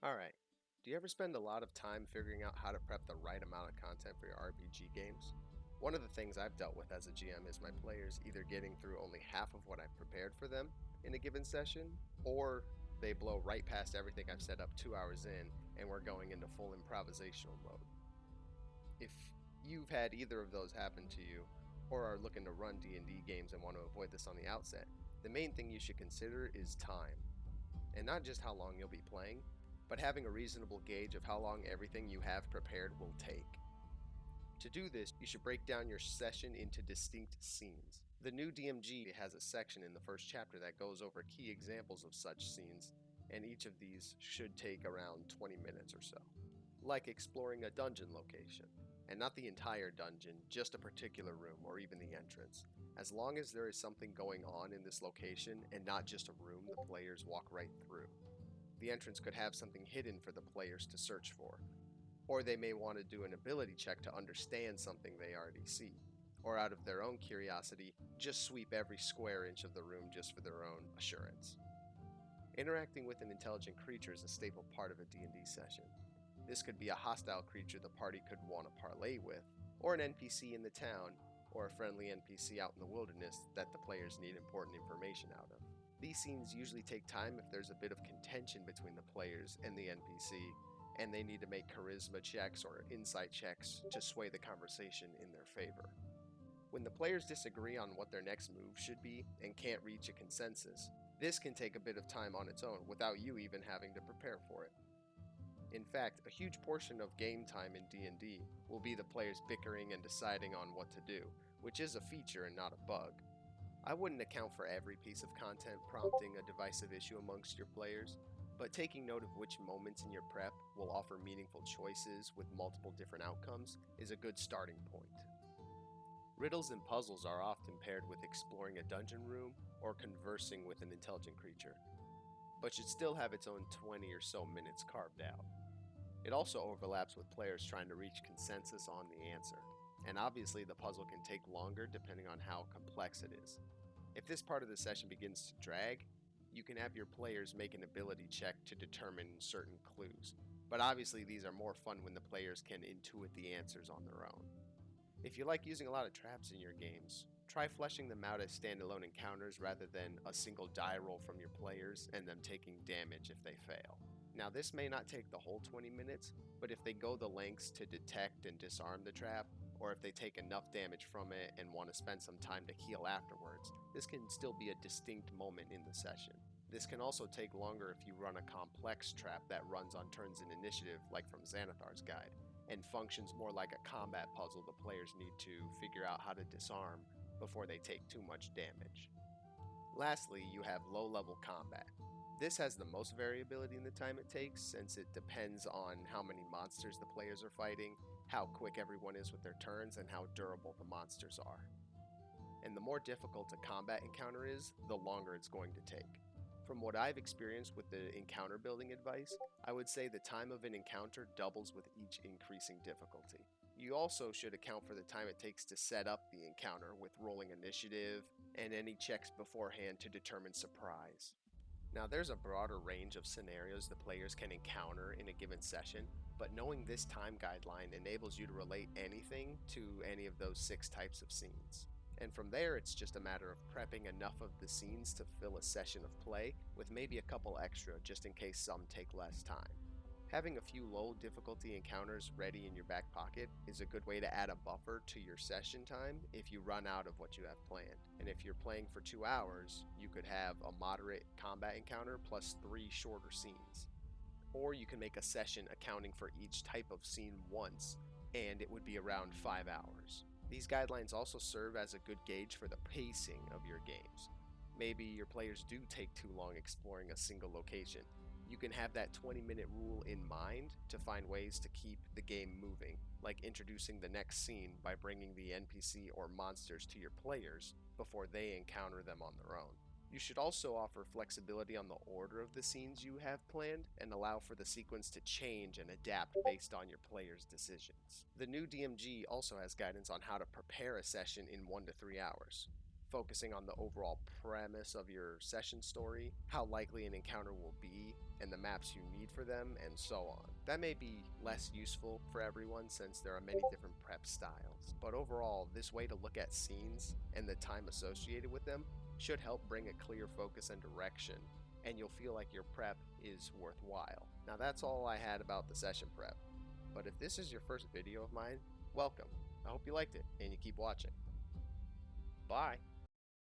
Alright, do you ever spend a lot of time figuring out how to prep the right amount of content for your RPG games? One of the things I've dealt with as a GM is my players either getting through only half of what I've prepared for them in a given session, or they blow right past everything I've set up 2 hours in and we're going into full improvisational mode. If you've had either of those happen to you, or are looking to run D&D games and want to avoid this on the outset, the main thing you should consider is time. And not just how long you'll be playing, but having a reasonable gauge of how long everything you have prepared will take. To do this, you should break down your session into distinct scenes. The new DMG has a section in the first chapter that goes over key examples of such scenes, and each of these should take around 20 minutes or so. Like exploring a dungeon location, and not the entire dungeon, just a particular room or even the entrance. As long as there is something going on in this location and not just a room the players walk right through. The entrance could have something hidden for the players to search for, or they may want to do an ability check to understand something they already see, or out of their own curiosity, just sweep every square inch of the room just for their own assurance. Interacting with an intelligent creature is a staple part of a D&D session. This could be a hostile creature the party could want to parlay with, or an NPC in the town, or a friendly NPC out in the wilderness that the players need important information out of. These scenes usually take time if there's a bit of contention between the players and the NPC, and they need to make charisma checks or insight checks to sway the conversation in their favor. When the players disagree on what their next move should be and can't reach a consensus, this can take a bit of time on its own without you even having to prepare for it. In fact, a huge portion of game time in D&D will be the players bickering and deciding on what to do, which is a feature and not a bug. I wouldn't account for every piece of content prompting a divisive issue amongst your players, but taking note of which moments in your prep will offer meaningful choices with multiple different outcomes is a good starting point. Riddles and puzzles are often paired with exploring a dungeon room or conversing with an intelligent creature, but should still have its own 20 or so minutes carved out. It also overlaps with players trying to reach consensus on the answer, and obviously the puzzle can take longer depending on how complex it is. If this part of the session begins to drag, you can have your players make an ability check to determine certain clues, but obviously these are more fun when the players can intuit the answers on their own. If you like using a lot of traps in your games, try fleshing them out as standalone encounters rather than a single die roll from your players and them taking damage if they fail. Now, this may not take the whole 20 minutes, but if they go the lengths to detect and disarm the trap, or if they take enough damage from it and want to spend some time to heal afterwards, this can still be a distinct moment in the session. This can also take longer if you run a complex trap that runs on turns in initiative, like from Xanathar's guide, and functions more like a combat puzzle the players need to figure out how to disarm before they take too much damage. Lastly, you have low-level combat. This has the most variability in the time it takes, since it depends on how many monsters the players are fighting, how quick everyone is with their turns, and how durable the monsters are. And the more difficult a combat encounter is, the longer it's going to take. From what I've experienced with the encounter building advice, I would say the time of an encounter doubles with each increasing difficulty. You also should account for the time it takes to set up the encounter with rolling initiative and any checks beforehand to determine surprise. Now, there's a broader range of scenarios the players can encounter in a given session, but knowing this time guideline enables you to relate anything to any of those 6 types of scenes. And from there, it's just a matter of prepping enough of the scenes to fill a session of play, with maybe a couple extra just in case some take less time. Having a few low difficulty encounters ready in your back pocket is a good way to add a buffer to your session time if you run out of what you have planned. And if you're playing for 2 hours, you could have a moderate combat encounter plus 3 shorter scenes. Or you can make a session accounting for each type of scene once, and it would be around 5 hours. These guidelines also serve as a good gauge for the pacing of your games. Maybe your players do take too long exploring a single location. You can have that 20-minute rule in mind to find ways to keep the game moving, like introducing the next scene by bringing the NPC or monsters to your players before they encounter them on their own. You should also offer flexibility on the order of the scenes you have planned and allow for the sequence to change and adapt based on your players' decisions. The new DMG also has guidance on how to prepare a session in 1 to 3 hours. focusing on the overall premise of your session story, how likely an encounter will be, and the maps you need for them, and so on. That may be less useful for everyone since there are many different prep styles, but overall, this way to look at scenes and the time associated with them should help bring a clear focus and direction, and you'll feel like your prep is worthwhile. Now that's all I had about the session prep, but if this is your first video of mine, welcome. I hope you liked it and you keep watching. Bye.